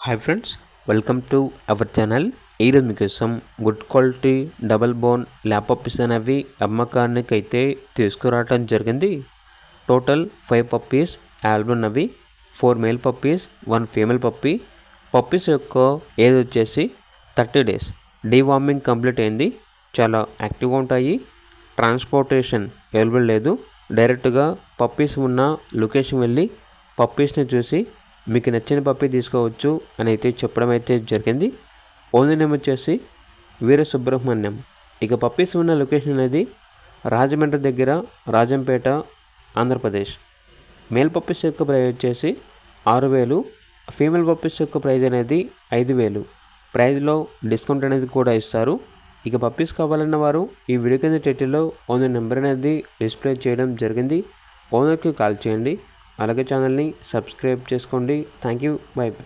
Hi friends, welcome to our channel. ఈరోజు మీకోసం good quality double bone lap puppies అనేవి అమ్మకానికి అయితే తీసుకురావడం జరిగింది. టోటల్ 5 పప్పీస్ అవైలబుల్ ఉన్నవి. 4 male puppies, 1 female puppy. Puppies యొక్క ఏజ్ వచ్చేసి 30 days. డీవార్మింగ్ కంప్లీట్ అయింది. చాలా యాక్టివ్గా ఉంటాయి. ట్రాన్స్పోర్టేషన్ అవైలబుల్ లేదు. డైరెక్ట్గా పప్పీస్ ఉన్న లొకేషన్ వెళ్ళి పప్పీస్ని చూసి మీకు నచ్చిన పప్పీ తీసుకోవచ్చు అని అయితే చెప్పడం అయితే జరిగింది. ఓనర్ నేమ్ వచ్చేసి వీర సుబ్రహ్మణ్యం. ఇక పప్పీస్ ఉన్న లొకేషన్ అనేది రాజమండ్రి దగ్గర రాజంపేట, ఆంధ్రప్రదేశ్. మేల్ పప్పీస్ యొక్క ప్రైస్ వచ్చేసి 6,000. ఫీమేల్ పప్పీస్ యొక్క ప్రైస్ అనేది 5,000. ప్రైస్లో డిస్కౌంట్ అనేది కూడా ఇస్తారు. ఇక పప్పీస్ కావాలన్న వారు ఈ వీడియో కింద టైటిల్లో ఓనర్ నెంబర్ అనేది డిస్ప్లే చేయడం జరిగింది. ఓనర్కి కాల్ చేయండి. అలాగే ఛానల్ని సబ్స్క్రైబ్ చేసుకోండి. Thank you. By by.